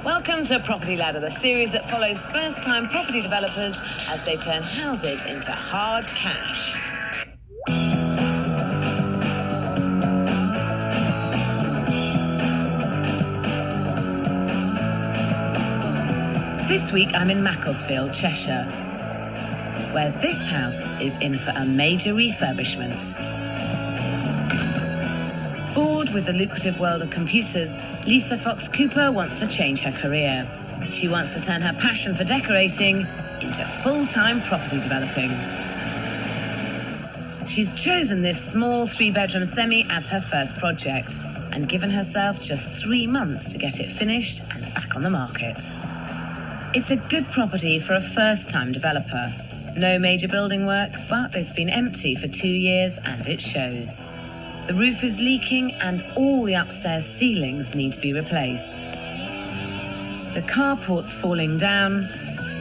Welcome to Property Ladder, the series that follows first-time property developers as they turn houses into hard cash. This week I'm in Macclesfield, Cheshire, where this house is in for a major refurbishment. Bored with the lucrative world of computers, Lisa Fox Cooper wants to change her career. She wants to turn her passion for decorating into full-time property developing. She's chosen this small 3-bedroom semi as her first project and given herself just 3 months to get it finished and back on the market. It's a good property for a first-time developer. No major building work, but it's been empty for 2 years and it shows. The roof is leaking and all the upstairs ceilings need to be replaced. The carport's falling down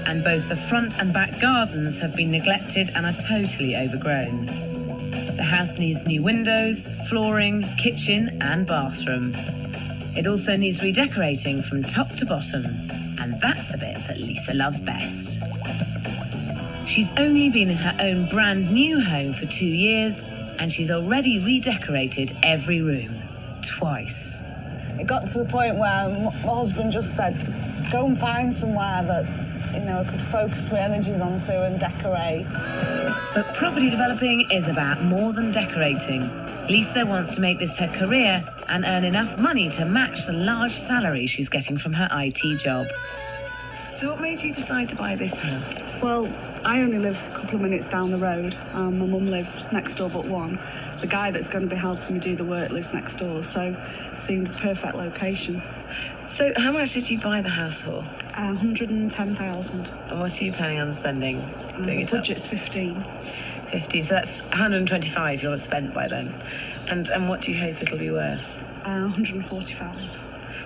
and both the front and back gardens have been neglected and are totally overgrown. The house needs new windows, flooring, kitchen and bathroom. It also needs redecorating from top to bottom, and that's the bit that Lisa loves best. She's only been in her own brand new home for 2 years and she's already redecorated every room, twice. It got to the point where my husband just said, go and find somewhere that, I could focus my energies onto and decorate. But property developing is about more than decorating. Lisa wants to make this her career and earn enough money to match the large salary she's getting from her IT job. So what made you decide to buy this house? Well, I only live a couple of minutes down the road. My mum lives next door but one. The guy that's going to be helping me do the work lives next door, so it seemed a perfect location. So how much did you buy the house for? 110,000. And what are you planning on spending? The budget's 15. 50, so that's 125 you'll have spent by then. And what do you hope it'll be worth? 145.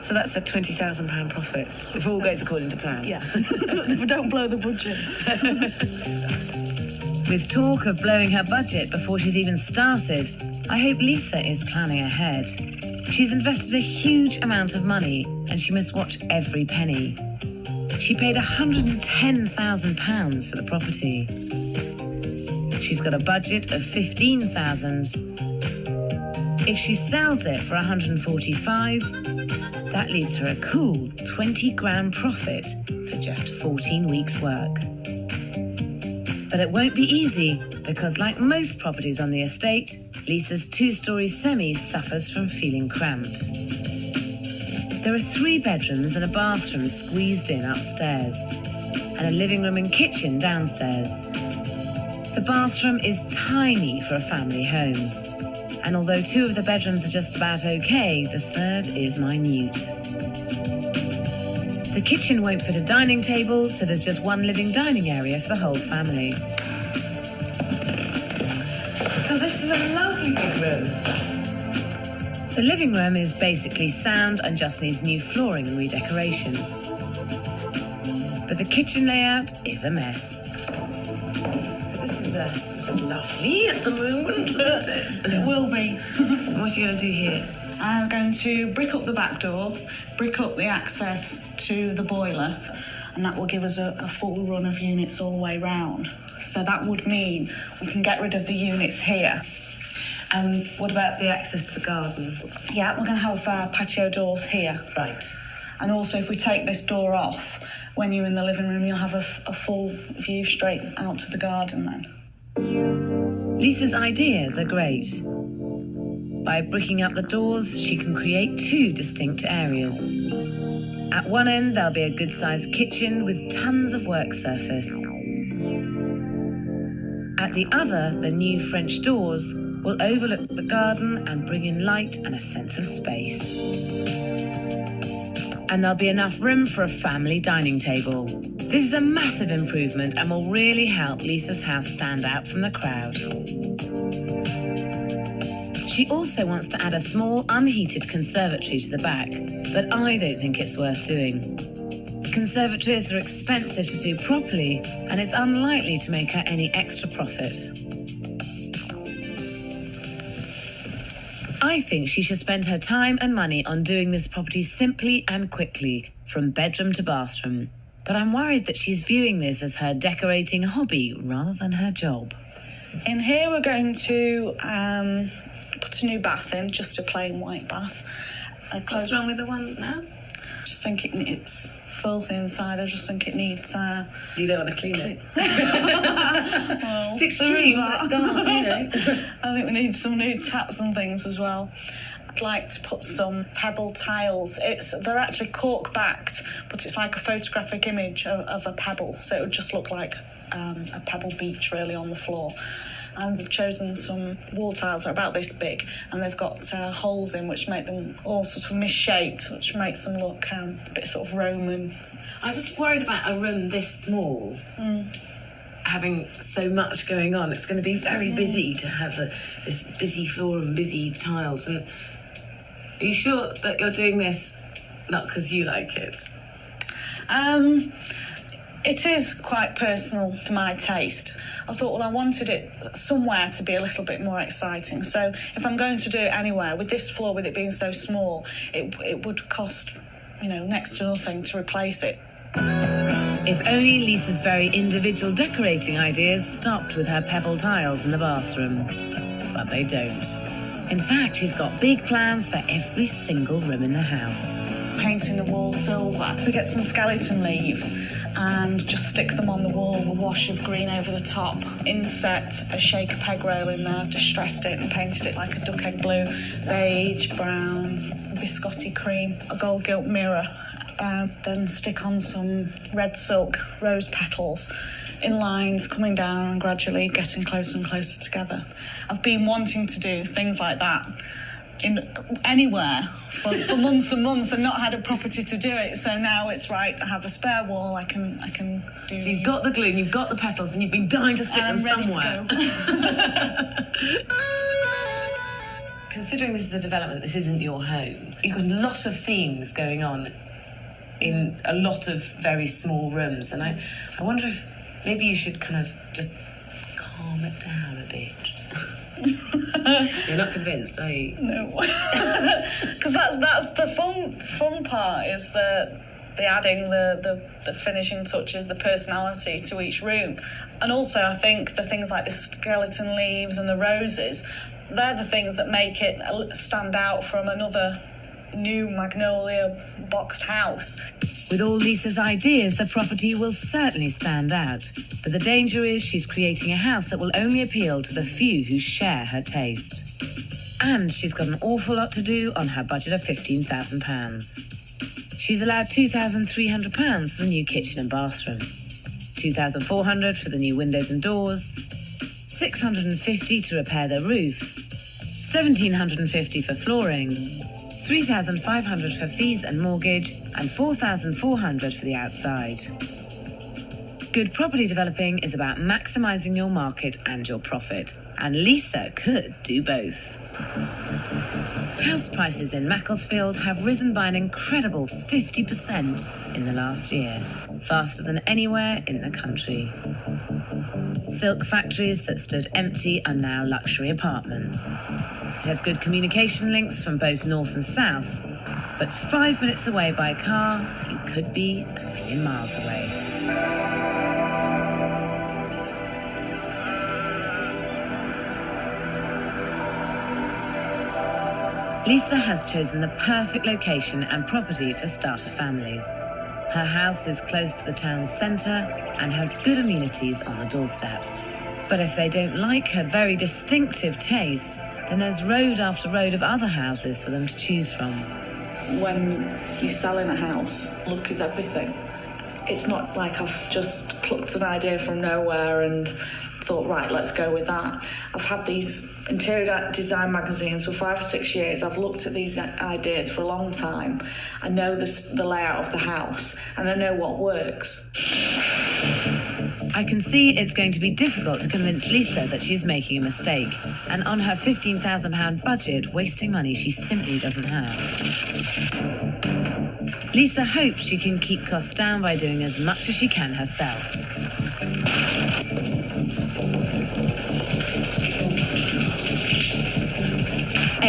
So that's a £20,000 profit, if all goes according to plan. Yeah, if we don't blow the budget. With talk of blowing her budget before she's even started, I hope Lisa is planning ahead. She's invested a huge amount of money and she must watch every penny. She paid £110,000 for the property. She's got a budget of £15,000. If she sells it for 145, that leaves her a cool 20 grand profit for just 14 weeks' work. But it won't be easy because, like most properties on the estate, Lisa's 2-storey semi suffers from feeling cramped. There are 3 bedrooms and a bathroom squeezed in upstairs, and a living room and kitchen downstairs. The bathroom is tiny for a family home, and although 2 of the bedrooms are just about okay, the 3rd is minute. The kitchen won't fit a dining table, so there's just one living dining area for the whole family. Oh, this is a lovely big room. The living room is basically sound and just needs new flooring and redecoration. But the kitchen layout is a mess. This is lovely at the moment, isn't it? It will be. What are you going to do here? I'm going to brick up the back door, brick up the access to the boiler, and that will give us a full run of units all the way round. So that would mean we can get rid of the units here. And what about the access to the garden? Yeah, we're going to have patio doors here. Right. And also, if we take this door off, when you're in the living room, you'll have a full view straight out to the garden then. Lisa's ideas are great. By bricking up the doors, she can create 2 distinct areas. At one end, there'll be a good-sized kitchen with tons of work surface. At the other, the new French doors will overlook the garden and bring in light and a sense of space. And there'll be enough room for a family dining table. This is a massive improvement and will really help Lisa's house stand out from the crowd. She also wants to add a small unheated conservatory to the back, but I don't think it's worth doing. Conservatories are expensive to do properly, and it's unlikely to make her any extra profit. I think she should spend her time and money on doing this property simply and quickly, from bedroom to bathroom. But I'm worried that she's viewing this as her decorating hobby rather than her job. In here we're going to put a new bath in, just a plain white bath. What's wrong with the one now? I just think it's filthy inside. I just think it needs... You don't want to clean it? Well, it's extreme, but dark, you know. I think we need some new taps and things as well. I'd like to put some pebble tiles. They're actually cork backed, but it's like a photographic image of a pebble, so it would just look like a pebble beach really on the floor. And we've chosen some wall tiles that are about this big, and they've got holes in which make them all sort of misshaped, which makes them look a bit sort of Roman. I'm just worried about a room this small. Having so much going on. It's going to be very busy to have this busy floor and busy tiles. And are you sure that you're doing this not because you like it? It is quite personal to my taste. I thought, well, I wanted it somewhere to be a little bit more exciting. So if I'm going to do it anywhere, with this floor, with it being so small, it would cost, next to nothing to replace it. If only Lisa's very individual decorating ideas stopped with her pebble tiles in the bathroom. But they don't. In fact, she's got big plans for every single room in the house. Painting the wall silver. We get some skeleton leaves and just stick them on the wall, a wash of green over the top. Insert a shaker peg rail in there. I've distressed it and painted it like a duck egg blue. Beige, brown, biscotti cream, a gold gilt mirror. Then stick on some red silk rose petals in lines, coming down and gradually getting closer and closer together. I've been wanting to do things like that anywhere for months and months and not had a property to do it. So now it's right. I have a spare wall. I can do. So you've got the glue, and you've got the petals, and you've been dying to stick them somewhere. Considering this is a development, this isn't your home. You've got a lot of themes going on in a lot of very small rooms, and I wonder if maybe you should kind of just calm it down a bit. You're not convinced, are you? No, because that's the fun part, is the adding the finishing touches, the personality to each room. And also I think the things like the skeleton leaves and the roses, they're the things that make it stand out from another new magnolia boxed house. With all Lisa's ideas, the property will certainly stand out. But the danger is she's creating a house that will only appeal to the few who share her taste. And she's got an awful lot to do on her budget of £15,000. She's allowed £2,300 for the new kitchen and bathroom, £2,400 for the new windows and doors, £650 to repair the roof, £1,750 for flooring, £3,500 for fees and mortgage, and £4,400 for the outside. Good property developing is about maximising your market and your profit, and Lisa could do both. House prices in Macclesfield have risen by an incredible 50% in the last year, faster than anywhere in the country. Silk factories that stood empty are now luxury apartments. It has good communication links from both north and south, but 5 minutes away by car, you could be a million miles away. Lisa has chosen the perfect location and property for starter families. Her house is close to the town's centre and has good amenities on the doorstep. But if they don't like her very distinctive taste, then there's road after road of other houses for them to choose from. When you're selling a house, look is everything. It's not like I've just plucked an idea from nowhere and thought, right, let's go with that. I've had these interior design magazines for 5 or 6 years. I've looked at these ideas for a long time. I know the layout of the house and I know what works. I can see it's going to be difficult to convince Lisa that she's making a mistake, and on her £15,000 budget, wasting money she simply doesn't have. Lisa hopes she can keep costs down by doing as much as she can herself.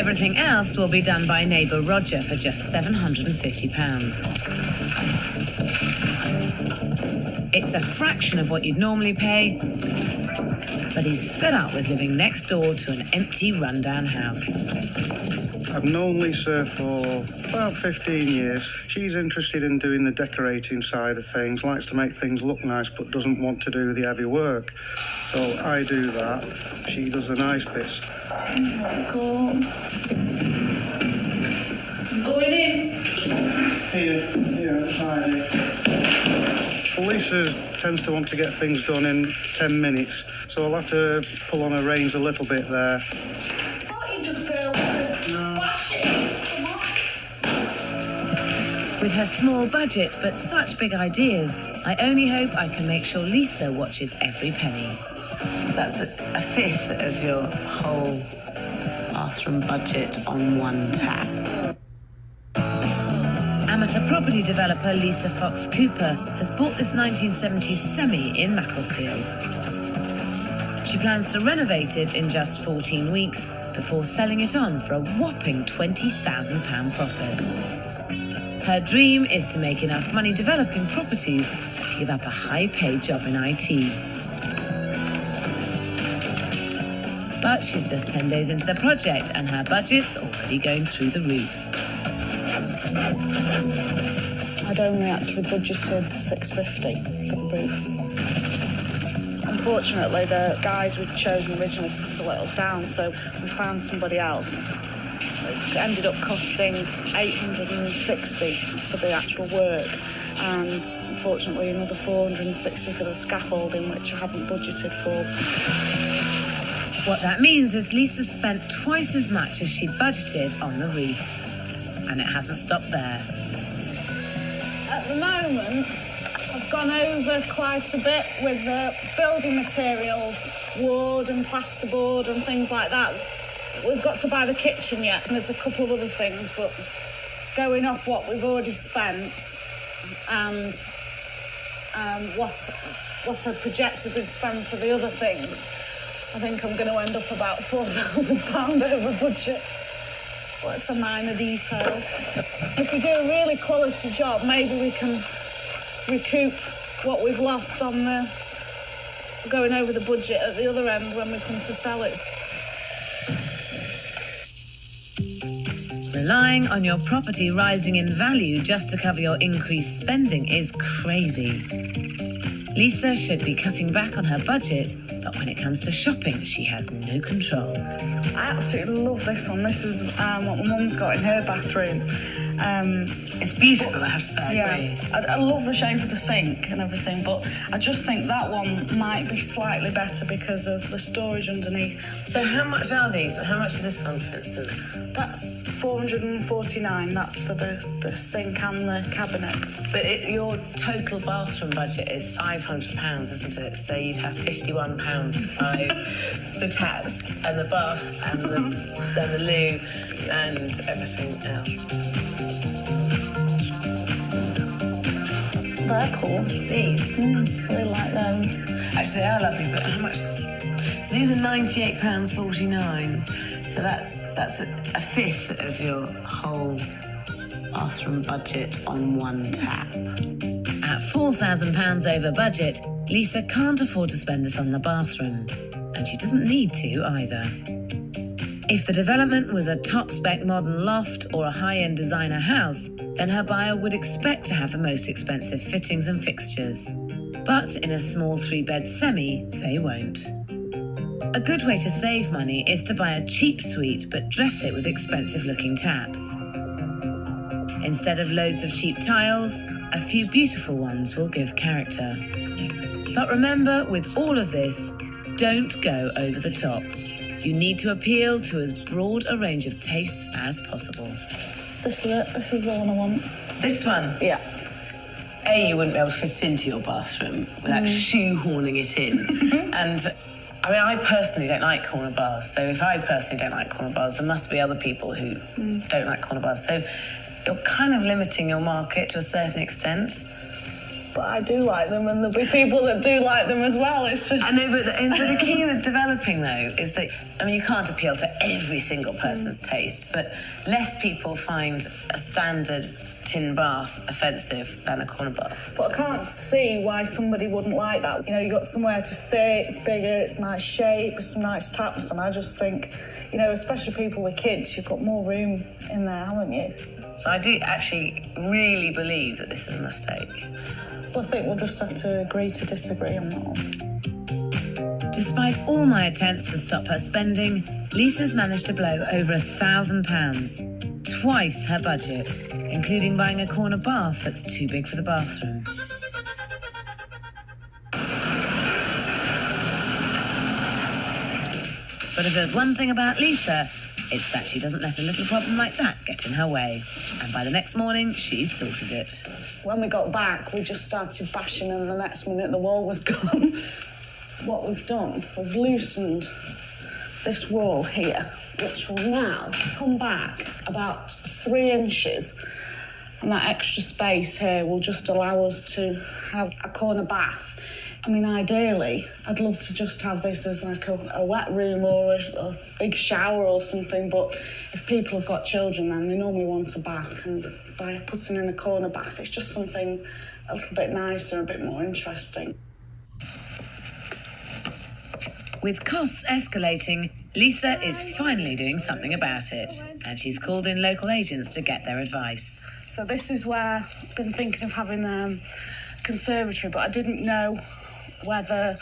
Everything else will be done by neighbour Roger for just £750. It's a fraction of what you'd normally pay, but he's fed up with living next door to an empty, rundown house. I've known Lisa for about 15 years. She's interested in doing the decorating side of things, likes to make things look nice, but doesn't want to do the heavy work. So I do that. She does the nice bits. Cool. Going in. Here, outside here. Lisa tends to want to get things done in 10 minutes, so I'll have to pull on her reins a little bit there. I thought you'd just be able to bash it. Come on. With her small budget but such big ideas, I only hope I can make sure Lisa watches every penny. That's a fifth of your whole bathroom budget on one tap. Amateur property developer Lisa Fox Cooper has bought this 1970s semi in Macclesfield. She plans to renovate it in just 14 weeks before selling it on for a whopping £20,000 profit. Her dream is to make enough money developing properties to give up a high-paid job in IT. But she's just 10 days into the project and her budget's already going through the roof. I'd only actually budgeted £650 for the roof. Unfortunately, the guys we'd chosen originally to let us down, so we found somebody else. It's ended up costing £860 for the actual work, and unfortunately another £460 for the scaffolding, which I haven't budgeted for. What that means is Lisa spent twice as much as she'd budgeted on the roof. And it hasn't stopped there. At the moment, I've gone over quite a bit with the building materials, wood and plasterboard and things like that. We've got to buy the kitchen yet, and there's a couple of other things, but going off what we've already spent and what I projected we'd spend for the other things, I think I'm going to end up about £4,000 over budget. Well, it's a minor detail. If we do a really quality job, maybe we can recoup what we've lost on the going over the budget at the other end when we come to sell it. Relying on your property rising in value just to cover your increased spending is crazy. Lisa should be cutting back on her budget, but when it comes to shopping, she has no control. I absolutely love this one. This is what my mum's got in her bathroom. It's beautiful, I have to say, I agree. I love the shape of the sink and everything, but I just think that one might be slightly better because of the storage underneath. So how much are these? How much is this one, for instance? That's £449. That's for the sink and the cabinet. But your total bathroom budget is £500, isn't it? So you'd have £51 to buy the taps and the bath and the loo and everything else. They're cool. These? Really like them. Actually, they are lovely, but how much? So these are £98.49. So that's a fifth of your whole bathroom budget on one tap. At £4,000 over budget, Lisa can't afford to spend this on the bathroom. And she doesn't need to either. If the development was a top-spec modern loft or a high-end designer house, then her buyer would expect to have the most expensive fittings and fixtures. But in a small 3-bed semi, they won't. A good way to save money is to buy a cheap suite but dress it with expensive-looking taps. Instead of loads of cheap tiles, a few beautiful ones will give character. But remember, with all of this, don't go over the top. You need to appeal to as broad a range of tastes as possible. This is it. This is the one I want. This one? Yeah. You wouldn't be able to fit into your bathroom without shoehorning it in. And I mean, I personally don't like corner bars. So if I personally don't like corner bars, there must be other people who don't like corner bars. So you're kind of limiting your market to a certain extent. But I do like them, and there'll be people that do like them as well. It's just... I know, but the key with developing, though, is that, I mean, you can't appeal to every single person's taste, but less people find a standard tin bath offensive than a corner bath. But I can't see why somebody wouldn't like that. You know, you've got somewhere to sit, it's bigger, it's nice shape, with some nice taps, and I just think, you know, especially people with kids, you've got more room in there, haven't you? So I do actually really believe that this is a mistake. But I think we'll just have to agree to disagree on that one. Despite all my attempts to stop her spending, Lisa's managed to blow over £1,000, twice her budget, including buying a corner bath that's too big for the bathroom. But if there's one thing about Lisa, it's that she doesn't let a little problem like that get in her way. And by the next morning, she's sorted it. When we got back, we just started bashing, and the next minute the wall was gone. What we've done, we've loosened this wall here, which will now come back about 3 inches. And that extra space here will just allow us to have a corner bath. I mean, ideally, I'd love to just have this as like a wet room or a big shower or something, but if people have got children, then they normally want a bath, and by putting in a corner bath, it's just something a little bit nicer, a bit more interesting. With costs escalating, Lisa is finally doing something about it, and she's called in local agents to get their advice. So this is where I've been thinking of having a conservatory, but I didn't know whether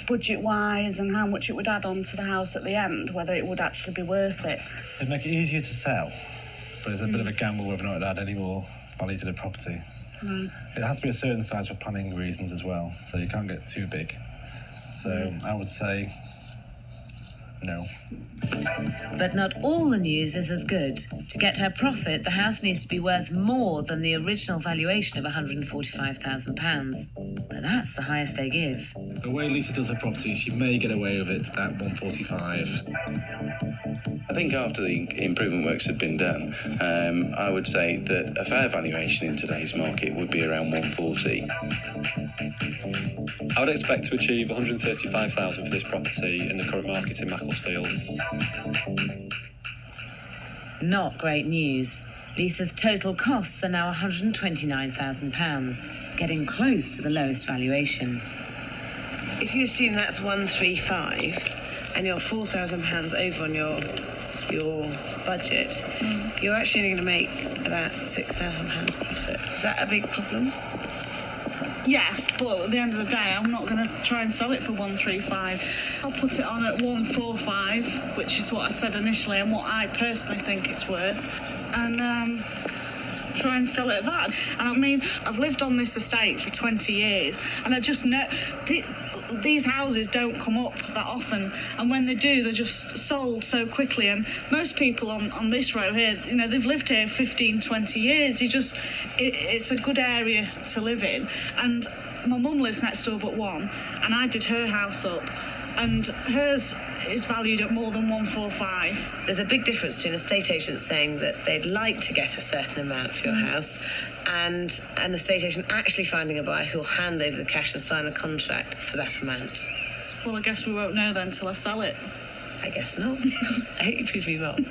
budget-wise and how much it would add on to the house at the end, whether it would actually be worth it. It'd make it easier to sell, but it's a bit of a gamble whether or not it'd add any more value to the property. It has to be a certain size for planning reasons as well, so you can't get too big. So I would say no. But not all the news is as good. To get her profit, the house needs to be worth more than the original valuation of £145,000. But that's the highest they give. The way Lisa does her property, she may get away with it at 145. I think after the improvement works had been done, I would say that a fair valuation in today's market would be around 140. I would expect to achieve 135,000 for this property in the current market in Macclesfield. Not great news. Lisa's total costs are now £129,000, getting close to the lowest valuation. If you assume that's 135 and you're £4,000 over on your budget, you're actually going to make about £6,000 profit. Is that a big problem? Yes, but at the end of the day, I'm not going to try and sell it for 135. I'll put it on at 145, which is what I said initially and what I personally think it's worth, and try and sell it at that. And I mean, I've lived on this estate for 20 years, and I just know these houses don't come up that often, and when they do, they're just sold so quickly. And most people on this row here, you know, they've lived here 15, 20 years. It's a good area to live in. And my mum lives next door but one, and I did her house up, and hers is valued at more than 145. There's a big difference between estate agents saying that they'd like to get a certain amount for your house and an estate agent actually finding a buyer who'll hand over the cash and sign a contract for that amount. Well, I guess we won't know then till I sell it. I guess not. I hope you prove me wrong.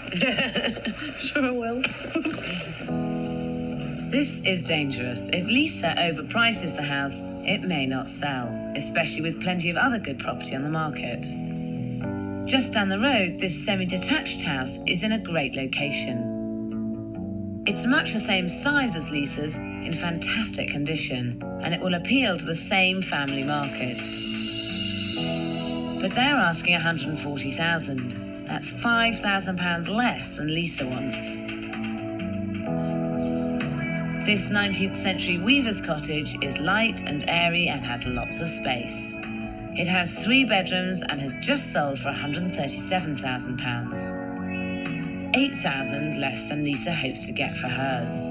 Sure I will. This is dangerous. If Lisa overprices the house, it may not sell, especially with plenty of other good property on the market. Just down the road, this semi-detached house is in a great location. It's much the same size as Lisa's, in fantastic condition, and it will appeal to the same family market. But they're asking £140,000. That's £5,000 less than Lisa wants. This 19th century weaver's cottage is light and airy and has lots of space. It has 3 bedrooms and has just sold for £137,000. £8,000 less than Lisa hopes to get for hers.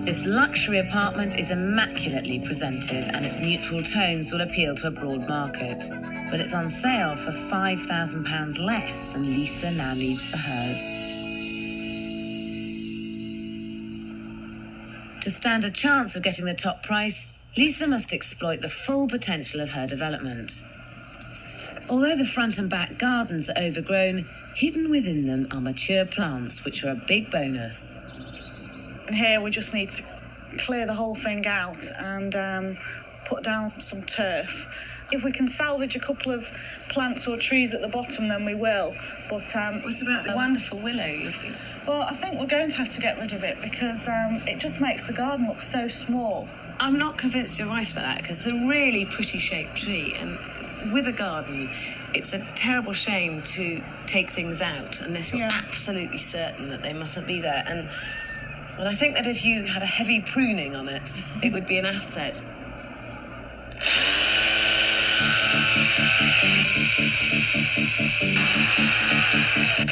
This luxury apartment is immaculately presented and its neutral tones will appeal to a broad market. But it's on sale for £5,000 less than Lisa now needs for hers. To stand a chance of getting the top price, Lisa must exploit the full potential of her development. Although the front and back gardens are overgrown, hidden within them are mature plants, which are a big bonus. And here we just need to clear the whole thing out and put down some turf. If we can salvage a couple of plants or trees at the bottom, then we will. But What about the wonderful willow? well, I think we're going to have to get rid of it because it just makes the garden look so small. I'm not convinced you're right about that, because it's a really pretty shaped tree, and with a garden, it's a terrible shame to take things out unless you're absolutely certain that they mustn't be there. And I think that if you had a heavy pruning on it, it would be an asset.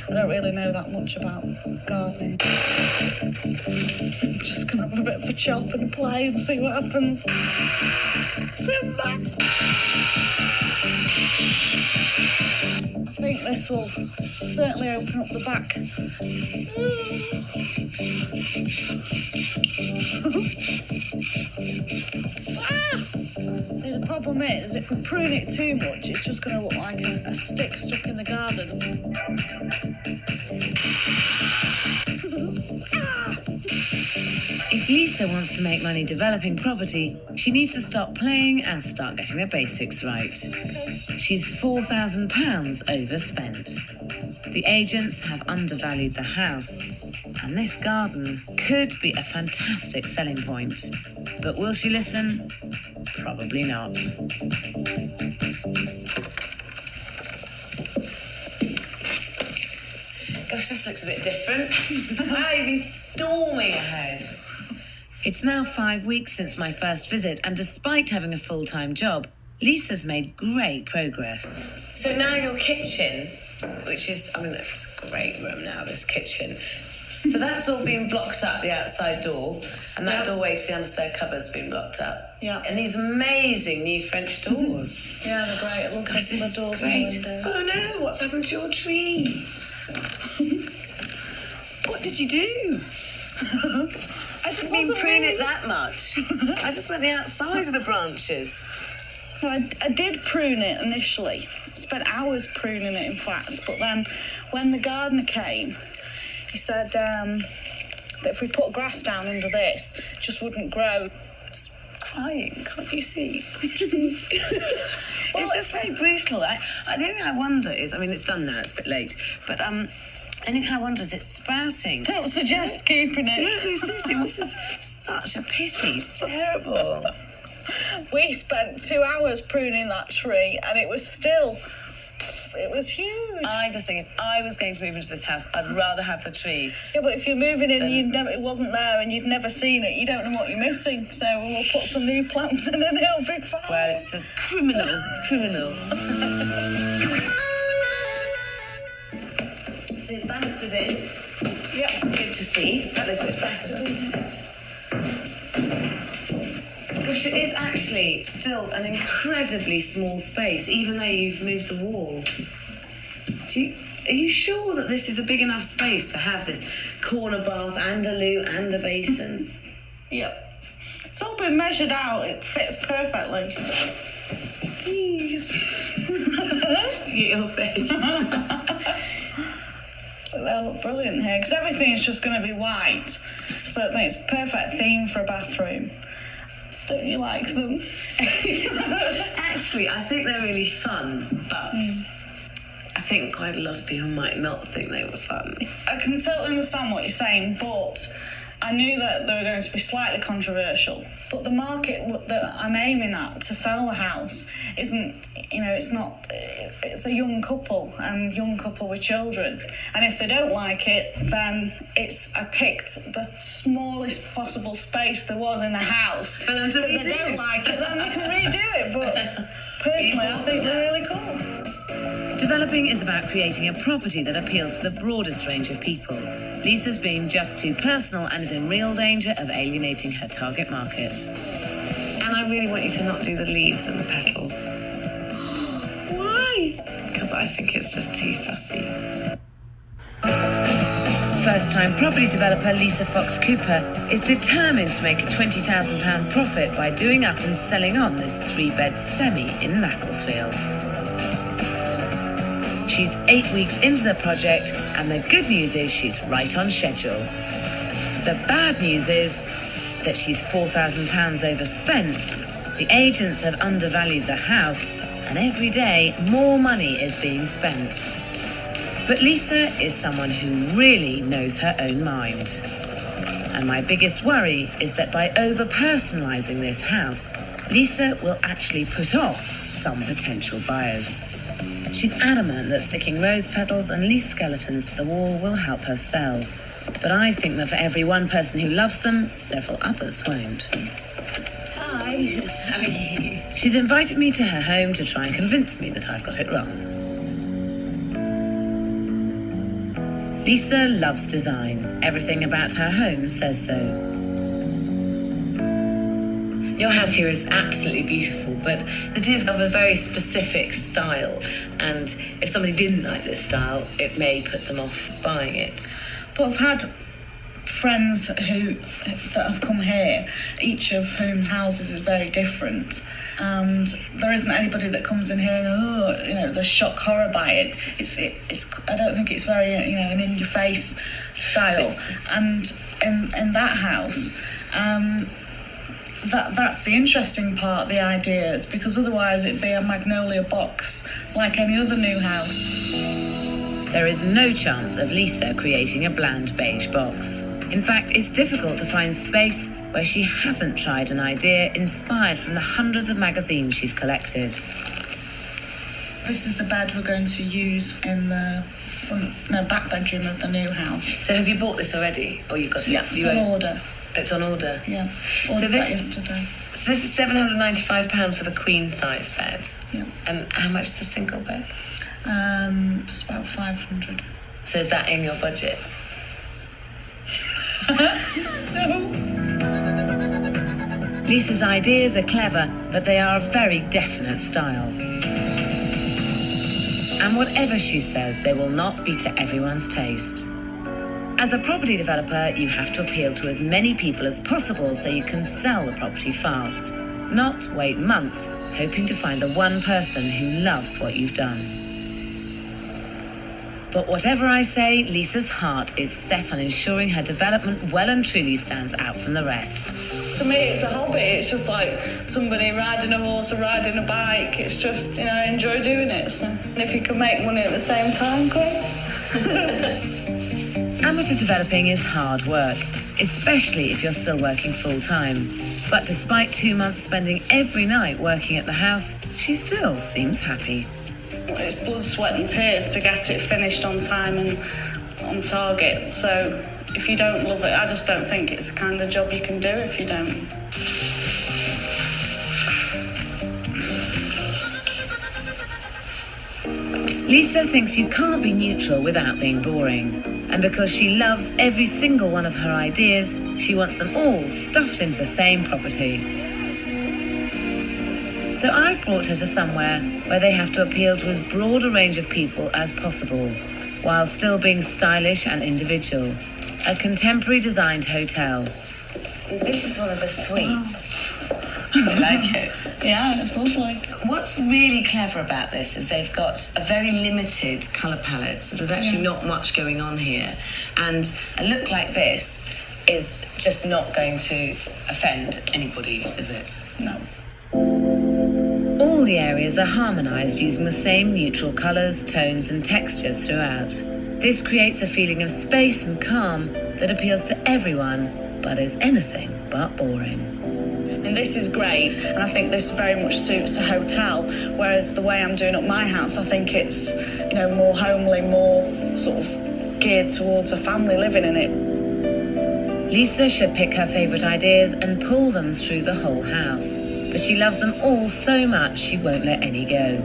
I don't really know that much about gardening. I'm just going to have a bit of a chop and play and see what happens. Timber! I think this will certainly open up the back. See, the problem is, if we prune it too much, it's just going to look like a stick stuck in the garden. If Lisa wants to make money developing property, she needs to stop playing and start getting the basics right. She's £4,000 overspent. The agents have undervalued the house, and this garden could be a fantastic selling point. But will she listen? Probably not. Gosh, this looks a bit different. I'd be storming ahead. It's now 5 weeks since my first visit, and despite having a full-time job, Lisa's made great progress. So now your kitchen, which is, I mean, it's a great room now, this kitchen. So that's all been blocked up, the outside door, and that doorway to the understairs cupboard's been blocked up. Yeah. And these amazing new French doors. Yeah, they're great. I love Gosh, this the doors is great. and windows. Oh no, what's happened to your tree? What did you do? I didn't mean prune it that much. I just meant the outside of the branches. No, I did prune it initially. Spent hours pruning it, in fact. But then when the gardener came, he said that if we put grass down under this, it just wouldn't grow. It's crying, can't you see? It's just very brutal. The only thing I wonder is, I mean, it's done now, it's a bit late, but the only thing I wonder is it's sprouting. Don't suggest keeping it. Yeah, no, seriously, this is such a pity. It's terrible. We spent 2 hours pruning that tree, and it was still... It was huge. I just think if I was going to move into this house, I'd rather have the tree. Yeah, but if you're moving in, it wasn't there, and you'd never seen it, you don't know what you're missing. So we'll put some new plants in, and it'll be fine. Well, it's a criminal. So the banister's in. Yeah. It's good to see. That looks better, doesn't it? Gosh, it is actually still an incredibly small space, even though you've moved the wall. Are you sure that this is a big enough space to have this corner bath and a loo and a basin? Yep. It's all been measured out. It fits perfectly. Please. Get your face. They'll look brilliant here, because everything's just going to be white. So I think it's a perfect theme for a bathroom. Don't you like them? Actually, I think they're really fun, but I think quite a lot of people might not think they were fun. I can totally understand what you're saying, but I knew that they were going to be slightly controversial. But the market that I'm aiming at to sell the house isn't, it's a young couple with children. And if they don't like it, then I picked the smallest possible space there was in the house. For them to if they don't like it, then they can redo it. But personally, I think they're really cool. Developing is about creating a property that appeals to the broadest range of people. Lisa's being just too personal and is in real danger of alienating her target market. And I really want you to not do the leaves and the petals. Why? Because I think it's just too fussy. First-time property developer Lisa Fox Cooper is determined to make a £20,000 profit by doing up and selling on this 3-bed semi in Macclesfield. She's 8 weeks into the project, and the good news is she's right on schedule. The bad news is that she's £4,000 overspent. The agents have undervalued the house, and every day more money is being spent. But Lisa is someone who really knows her own mind. And my biggest worry is that by over-personalising this house, Lisa will actually put off some potential buyers. She's adamant that sticking rose petals and leaf skeletons to the wall will help her sell. But I think that for every one person who loves them, several others won't. Hi. How are you? She's invited me to her home to try and convince me that I've got it wrong. Lisa loves design. Everything about her home says so. Your house here is absolutely beautiful, but it is of a very specific style, and if somebody didn't like this style, it may put them off buying it. But I've had friends that have come here, each of whom houses is very different, and there isn't anybody that comes in here and there's shock horror by it. It's I don't think it's very an in your face style, and in that house, that's the interesting part, the ideas, because otherwise it'd be a magnolia box like any other new house. There is no chance of Lisa creating a bland beige box. In fact, it's difficult to find space where she hasn't tried an idea inspired from the hundreds of magazines she's collected. This is the bed we're going to use in the back bedroom of the new house. So have you bought this already? Or you've got it? Yeah, it's on order. It's on order? Yeah, ordered that yesterday. So this is £795 for the queen size bed? Yeah. And how much is the single bed? It's about 500. So is that in your budget? No. Lisa's ideas are clever, but they are a very definite style. And whatever she says, they will not be to everyone's taste. As a property developer, you have to appeal to as many people as possible so you can sell the property fast, not wait months hoping to find the one person who loves what you've done. But whatever I say, Lisa's heart is set on ensuring her development well and truly stands out from the rest. To me, it's a hobby. It's just like somebody riding a horse or riding a bike. It's just, I enjoy doing it. So if you can make money at the same time, great. Amateur developing is hard work, especially if you're still working full-time. But despite 2 months spending every night working at the house, she still seems happy. It's blood, sweat and tears to get it finished on time and on target. So if you don't love it, I just don't think it's the kind of job you can do if you don't. Lisa thinks you can't be neutral without being boring. And because she loves every single one of her ideas, she wants them all stuffed into the same property. So I've brought her to somewhere where they have to appeal to as broad a range of people as possible, while still being stylish and individual. A contemporary designed hotel. This is one of the suites. Do you like it? Yeah, it's lovely. What's really clever about this is they've got a very limited colour palette, so there's actually not much going on here. And a look like this is just not going to offend anybody, is it? No. All the areas are harmonised using the same neutral colours, tones and textures throughout. This creates a feeling of space and calm that appeals to everyone, but is anything but boring. And this is great, and I think this very much suits a hotel, whereas the way I'm doing up my house, I think it's, more homely, more sort of geared towards a family living in it. Lisa should pick her favourite ideas and pull them through the whole house. But she loves them all so much she won't let any go.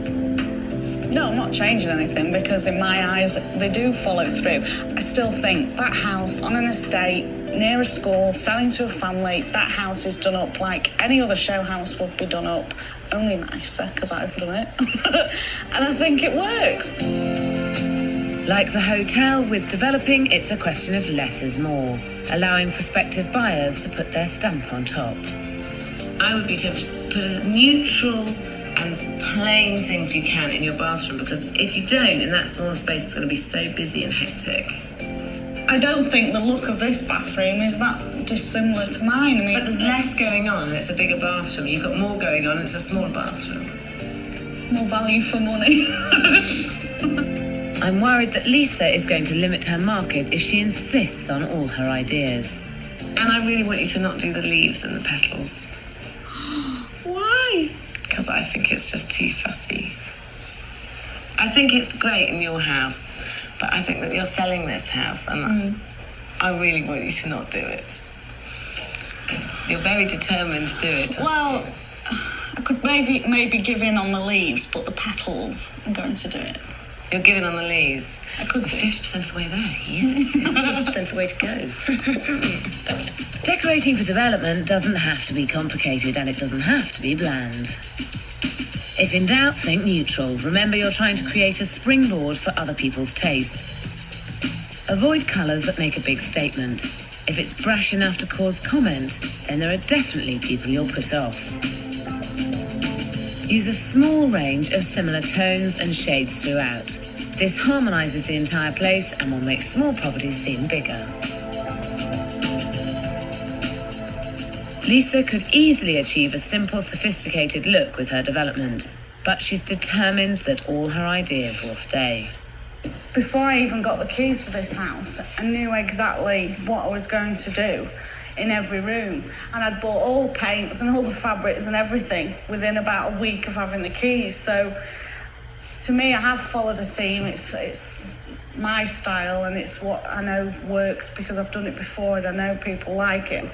No, I'm not changing anything because in my eyes they do follow through. I still think that house on an estate, near a school, selling to a family, that house is done up like any other show house would be done up, only nicer because I've done it. And I think it works. Like the hotel, with developing, it's a question of less is more, allowing prospective buyers to put their stamp on top. I would be tempted to put as neutral and plain things you can in your bathroom, because if you don't, in that small space, it's going to be so busy and hectic. I don't think the look of this bathroom is that dissimilar to mine. I mean, But there's less going on, and it's a bigger bathroom. You've got more going on, and it's a smaller bathroom. more value for money. I'm worried that Lisa is going to limit her market if she insists on all her ideas. And I really want you to not do the leaves and the petals. Why? Because I think it's just too fussy. I think it's great in your house, but I think that you're selling this house, and I really want you to not do it. You're very determined to do it. Well, I could maybe give in on the leaves, but the petals, I'm going to do it. You're giving on the leaves. I could be. 50% of the way there, yes. 50% of the way to go. Decorating for development doesn't have to be complicated, and it doesn't have to be bland. If in doubt, think neutral. Remember, you're trying to create a springboard for other people's taste. Avoid colours that make a big statement. If it's brash enough to cause comment, then there are definitely people you'll put off. Use a small range of similar tones and shades throughout. This harmonises the entire place and will make small properties seem bigger. Lisa could easily achieve a simple, sophisticated look with her development, but she's determined that all her ideas will stay. Before I even got the keys for this house, I knew exactly what I was going to do in every room. And I'd bought all the paints and all the fabrics and everything within about a week of having the keys. So to me, I have followed a theme. It's my style, and it's what I know works because I've done it before and I know people like it.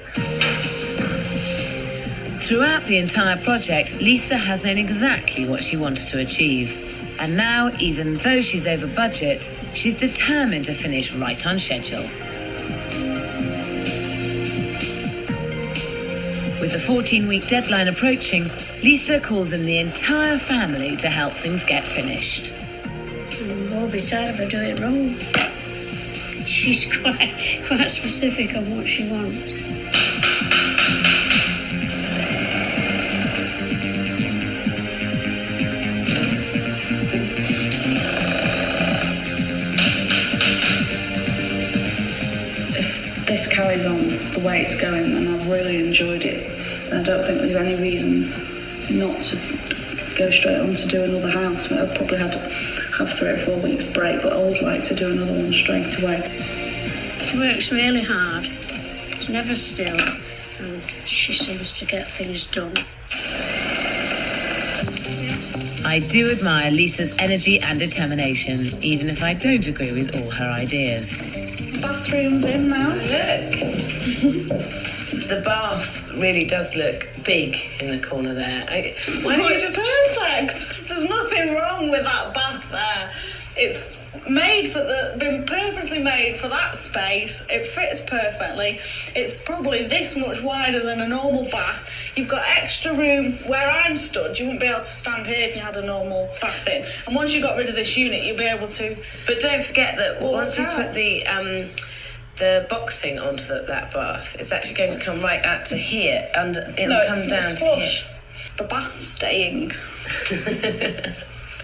Throughout the entire project, Lisa has known exactly what she wanted to achieve. And now, even though she's over budget, she's determined to finish right on schedule. With the 14-week deadline approaching, Lisa calls in the entire family to help things get finished. I'll be sad if I do it wrong. She's quite specific on what she wants. If this carries on the way it's going, and I've really enjoyed it, and I don't think there's any reason not to go straight on to do another house. I've probably have 3 or 4 weeks break, but I would like to do another one straight away. She works really hard, never still, and she seems to get things done. I do admire Lisa's energy and determination, even if I don't agree with all her ideas. Bathroom's in now. Look! The bath really does look big in the corner there. Why don't you just... perfect. There's nothing wrong with that bath there. It's been purposely made for that space. It fits perfectly. It's probably this much wider than a normal bath. You've got extra room where I'm stood. You wouldn't be able to stand here if you had a normal bath in. And once you got rid of this unit, you'll be able to. But don't forget that once you out. put the boxing onto that bath, it's actually going to come right out to here, and it'll come down to here. The bath's staying.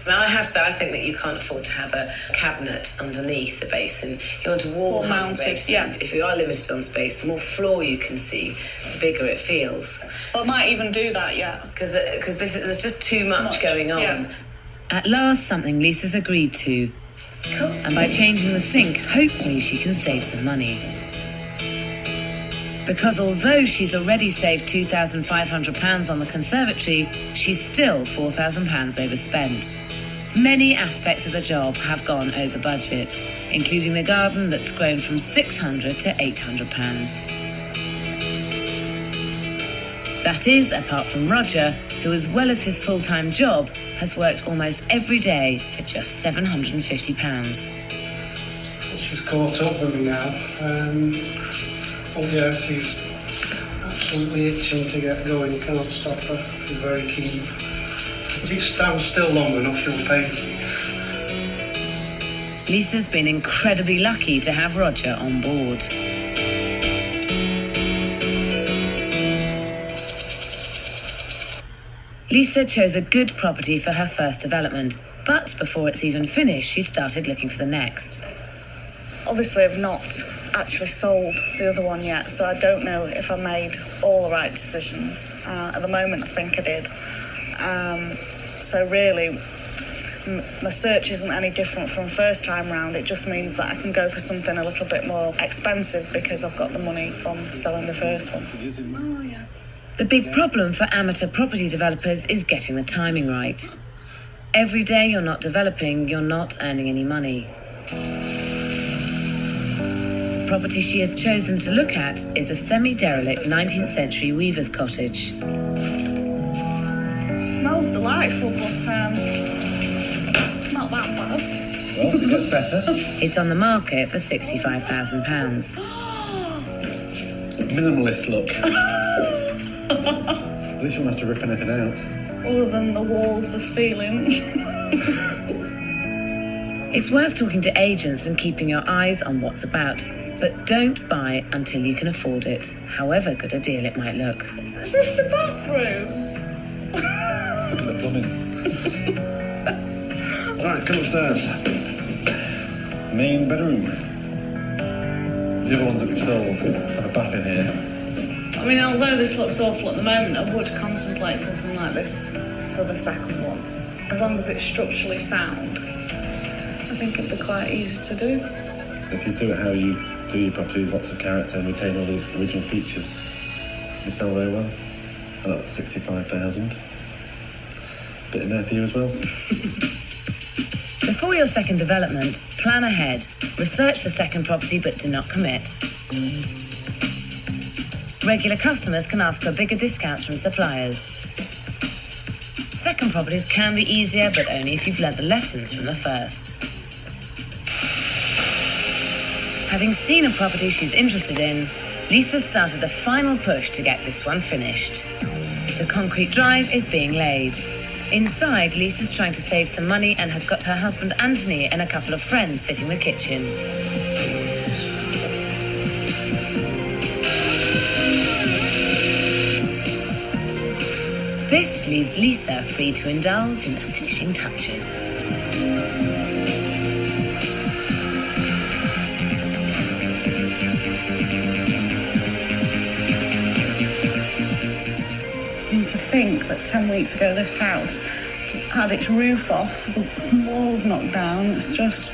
Now, I have to say, I think that you can't afford to have a cabinet underneath the basin. You want a wall mounted, basin. yeah. If you are limited on space, the more floor you can see, the bigger it feels. Well, I might even do that, yeah. Because there's just too much going on. Yeah. At last, something Lisa's agreed to. Cool. And by changing the sink, hopefully she can save some money. Because although she's already saved £2,500 on the conservatory, she's still £4,000 overspent. Many aspects of the job have gone over budget, including the garden that's grown from £600 to £800. That is, apart from Roger, who, as well as his full-time job, has worked almost every day for just £750. She's caught up with me now. Oh yeah, she's absolutely itching to get going. Can't stop her. She's very keen. If you stand still long enough, she'll paint. Lisa's been incredibly lucky to have Roger on board. Lisa chose a good property for her first development, but before it's even finished, she started looking for the next. Obviously, I've not actually sold the other one yet, so I don't know if I made all the right decisions. At the moment, I think I did. So really, my search isn't any different from first time round. It just means that I can go for something a little bit more expensive because I've got the money from selling the first one. Oh, yeah. The big problem for amateur property developers is getting the timing right. Every day you're not developing, you're not earning any money. The property she has chosen to look at is a semi-derelict 19th century weaver's cottage. Smells delightful, but it's not that bad. Well, it gets better. It's on the market for £65,000. Minimalist look. At least you won't have to rip anything out. Other than the walls, the ceiling. It's worth talking to agents and keeping your eyes on what's about, but don't buy until you can afford it, however good a deal it might look. Is this the bathroom? Look at the plumbing. Right, come upstairs. Main bedroom. The other ones that we've sold have a bath in here. I mean, although this looks awful at the moment, I would contemplate something like this for the second one. As long as it's structurally sound, I think it'd be quite easy to do. If you do it how you do your properties, lots of character and retain all the original features, you sell very well. And that's 65,000. Bit in there for you as well. Before your second development, plan ahead. Research the second property, but do not commit. Regular customers can ask for bigger discounts from suppliers. Second properties can be easier, but only if you've learnt the lessons from the first. Having seen a property she's interested in, Lisa started the final push to get this one finished. The concrete drive is being laid. Inside, Lisa's trying to save some money and has got her husband Anthony and a couple of friends fitting the kitchen. This leaves Lisa free to indulge in the finishing touches. And to think that 10 weeks ago this house had its roof off, some walls knocked down, it's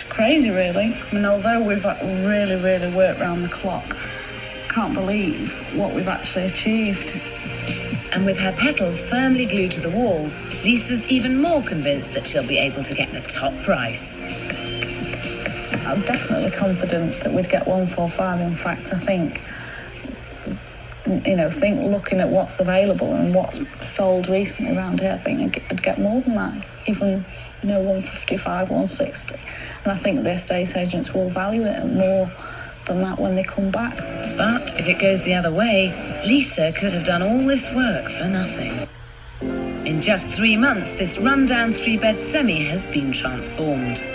crazy really. I mean, although we've really worked round the clock, can't believe what we've actually achieved. And with her petals firmly glued to the wall, Lisa's even more convinced that she'll be able to get the top price. I'm definitely confident that we'd get 145. In fact, I think looking at what's available and what's sold recently around here, I think I'd get more than that, even 155, 160. And I think the estate agents will value it at more than that when they come back. But if it goes the other way, Lisa could have done all this work for nothing. In just 3 months, this rundown 3-bed semi has been transformed.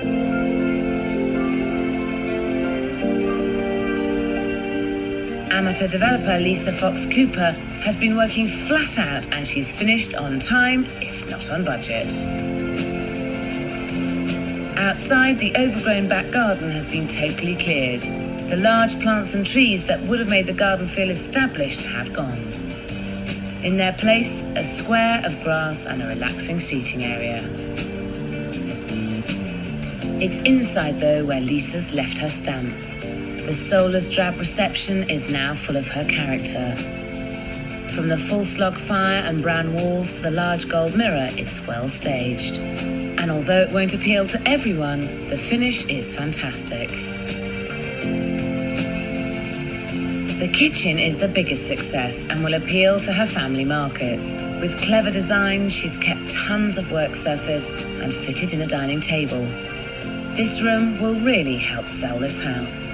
Amateur developer Lisa Fox Cooper has been working flat out, and she's finished on time, if not on budget. Outside, the overgrown back garden has been totally cleared. The large plants and trees that would have made the garden feel established have gone. In their place, a square of grass and a relaxing seating area. It's inside, though, where Lisa's left her stamp. The soulless drab reception is now full of her character. From the full slog fire and brown walls to the large gold mirror, it's well staged. And although it won't appeal to everyone, the finish is fantastic. The kitchen is the biggest success and will appeal to her family market. With clever design, she's kept tons of work surface and fitted in a dining table. This room will really help sell this house.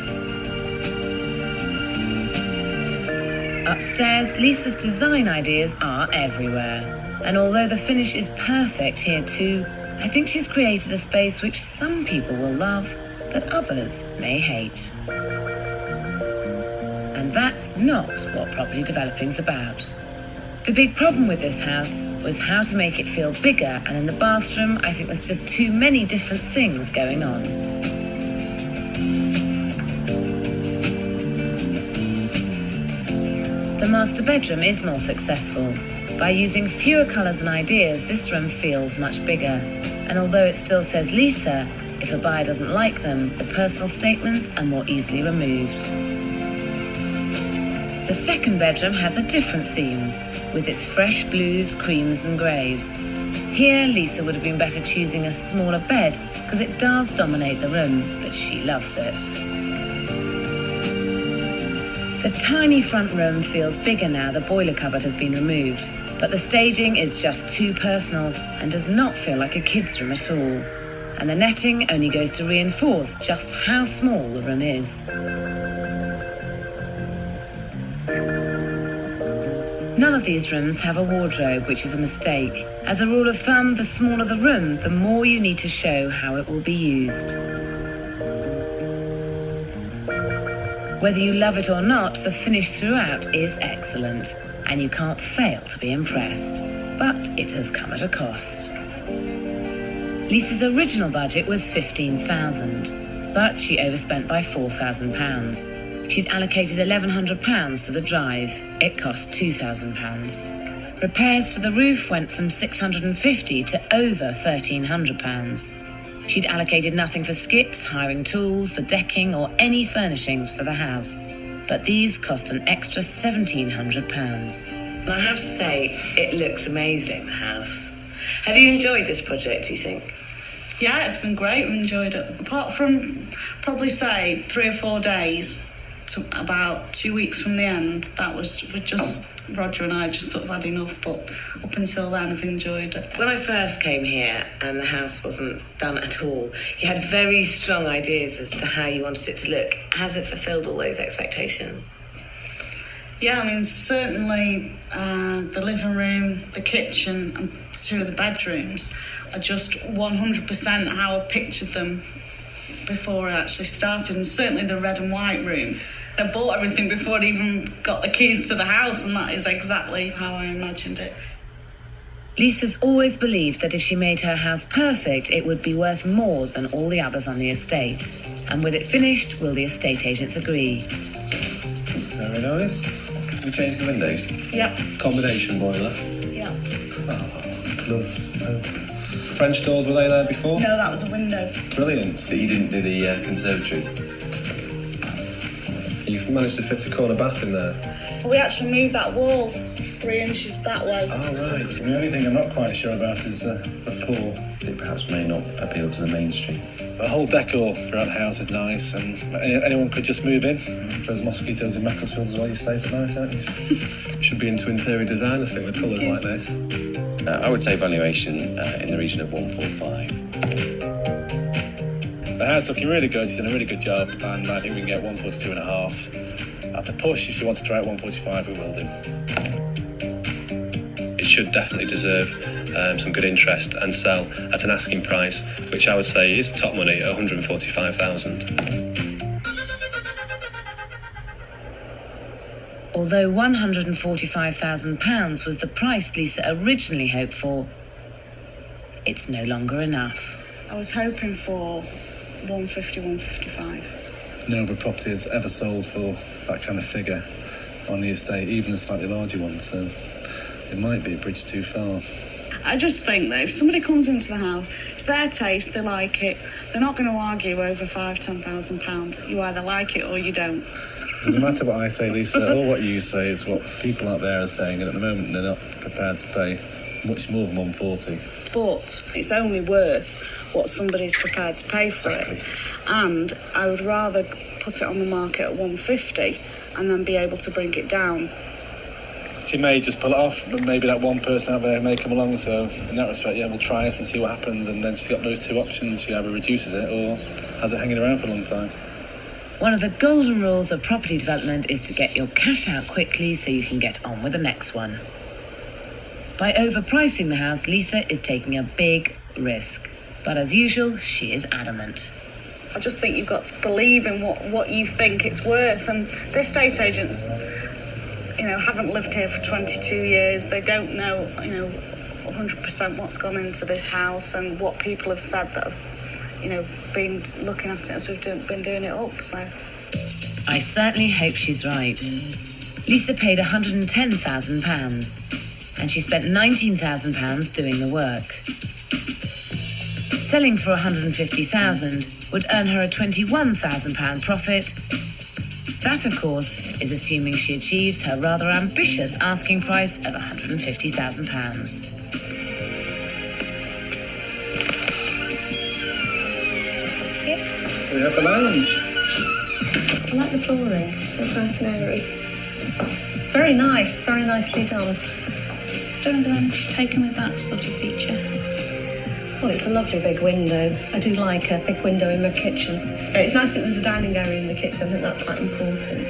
Upstairs, Lisa's design ideas are everywhere. And although the finish is perfect here too, I think she's created a space which some people will love, but others may hate. And that's not what property developing's about. The big problem with this house was how to make it feel bigger, and in the bathroom, I think there's just too many different things going on. The master bedroom is more successful. By using fewer colours and ideas, this room feels much bigger. And although it still says Lisa, if a buyer doesn't like them, the personal statements are more easily removed. The second bedroom has a different theme, with its fresh blues, creams and greys. Here, Lisa would have been better choosing a smaller bed, because it does dominate the room, but she loves it. The tiny front room feels bigger now the boiler cupboard has been removed, but the staging is just too personal and does not feel like a kid's room at all. And the netting only goes to reinforce just how small the room is. None of these rooms have a wardrobe, which is a mistake. As a rule of thumb, the smaller the room, the more you need to show how it will be used. Whether you love it or not, the finish throughout is excellent, and you can't fail to be impressed. But it has come at a cost. Lisa's original budget was £15,000, but she overspent by £4,000. She'd allocated £1,100 for the drive. It cost £2,000. Repairs for the roof went from £650 to over £1,300. She'd allocated nothing for skips, hiring tools, the decking or any furnishings for the house. But these cost an extra £1,700. And I have to say, it looks amazing, the house. Have you enjoyed this project, do you think? Yeah, it's been great. We enjoyed it. Apart from probably say 3 or 4 days to about 2 weeks from the end, that was just Roger and I just sort of had enough. But up until then, I've enjoyed it. When I first came here and the house wasn't done at all, you had very strong ideas as to how you wanted it to look. Has it fulfilled all those expectations? Yeah, I mean, certainly the living room, the kitchen and 2 of the bedrooms are just 100% how I pictured them before I actually started, and certainly the red and white room. I bought everything before I even got the keys to the house, and that is exactly how I imagined it. Lisa's always believed that if she made her house perfect, it would be worth more than all the others on the estate. And with it finished, will the estate agents agree? Very nice. Can we change the windows? Yep. Combination boiler. Yeah. Oh, French doors, were they there before? No, that was a window. Brilliant. So you didn't do the conservatory? You've managed to fit a corner bath in there. But we actually moved that wall 3 inches that way. Oh, right. The only thing I'm not quite sure about is the pool. It perhaps may not appeal to the mainstream. The whole decor throughout the house is nice, and anyone could just move in. There's mosquitoes in Macclesfield as well, you're safe at night, aren't you? Should be into interior design, I think, with colours like this. I would say valuation in the region of 145. The house looking really good, she's done a really good job, and I think we can get 1 plus 2.5. At the push, if she wants to try at 145, we will do. It should definitely deserve some good interest and sell at an asking price, which I would say is top money at 145,000. Although £145,000 was the price Lisa originally hoped for, it's no longer enough. I was hoping for 150, 155. No other property has ever sold for that kind of figure on the estate, even a slightly larger one, so it might be a bridge too far. I just think that if somebody comes into the house, it's their taste, they like it, they're not going to argue over £5,000, £10,000. You either like it or you don't. It doesn't matter what I say, Lisa, or what you say, it's what people out there are saying, and at the moment they're not prepared to pay much more than 140. But it's only worth what somebody's prepared to pay for Exactly. it. And I would rather put it on the market at 150 and then be able to bring it down. She may just pull it off, but maybe that one person out there may come along, so in that respect, yeah, we'll try it and see what happens, and then she's got those 2 options. She either reduces it or has it hanging around for a long time. One of the golden rules of property development is to get your cash out quickly so you can get on with the next one. By overpricing the house, Lisa is taking a big risk. But as usual, she is adamant. I just think you've got to believe in what you think it's worth. And the estate agents, haven't lived here for 22 years. They don't know, 100% what's gone into this house and what people have said that have, been looking at it as we've been doing it up. So I certainly hope she's right. Lisa paid £110,000 and she spent £19,000 doing the work. Selling for £150,000 would earn her a £21,000 profit. That, of course, is assuming she achieves her rather ambitious asking price of £150,000. We have the lounge. I like the flooring. It's nice and airy. It's very nice, very nicely done. Don't have advantage taken with that sort of feature. Oh, it's a lovely big window. I do like a big window in my kitchen. It's nice that there's a dining area in the kitchen. I think that's quite important.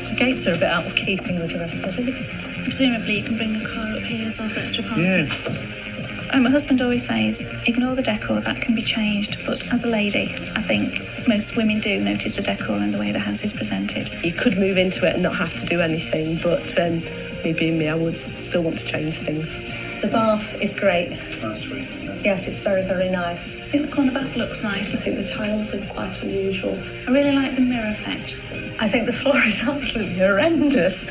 The gates are a bit out of keeping with the rest of it. Presumably you can bring the car up here as well for extra parking. Yeah. My husband always says, ignore the decor, that can be changed. But as a lady, I think most women do notice the decor and the way the house is presented. You could move into it and not have to do anything, but me being me, I would still want to change things. The bath is great. Nice reason. Yes, it's very, very nice. I think the corner bath looks nice. I think the tiles are quite unusual. I really like the mirror effect. I think the floor is absolutely horrendous.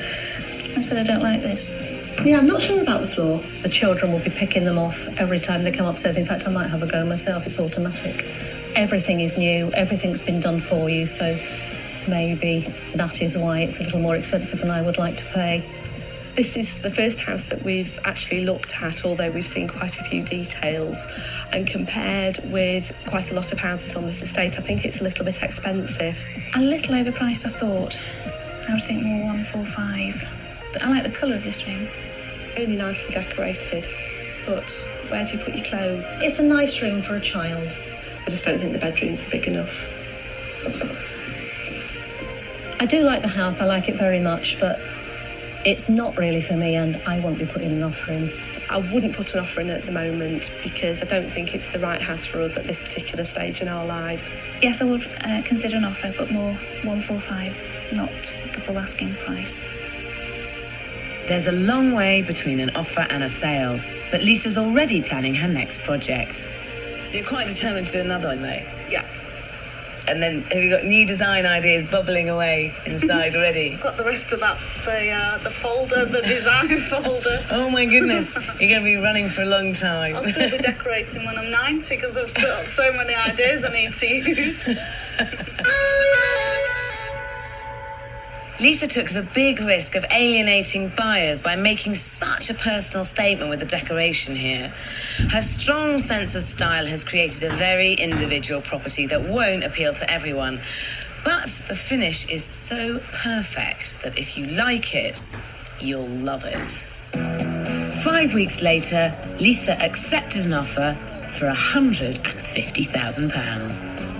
I said I don't like this. Yeah, I'm not sure about the floor. The children will be picking them off every time they come upstairs. In fact, I might have a go myself. It's automatic. Everything is new. Everything's been done for you. So maybe that is why it's a little more expensive than I would like to pay. This is the first house that we've actually looked at, although we've seen quite a few details. And compared with quite a lot of houses on this estate, I think it's a little bit expensive. A little overpriced, I thought. I would think more 145. I like the colour of this room. Really nicely decorated. But where do you put your clothes? It's a nice room for a child. I just don't think the bedroom's big enough. I do like the house, I like it very much, but it's not really for me and I won't be putting an offer in. I wouldn't put an offer in at the moment because I don't think it's the right house for us at this particular stage in our lives. Yes, I would consider an offer, but more 145, not the full asking price. There's a long way between an offer and a sale, but Lisa's already planning her next project. So you're quite determined to do another one, though? Yeah. And then have you got new design ideas bubbling away inside already? Got the rest of that, the folder, the design folder. Oh my goodness, you're going to be running for a long time. I'll still be decorating when I'm 90 because I've still got so many ideas I need to use. Lisa took the big risk of alienating buyers by making such a personal statement with the decoration here. Her strong sense of style has created a very individual property that won't appeal to everyone. But the finish is so perfect that if you like it, you'll love it. 5 weeks later, Lisa accepted an offer for £150,000.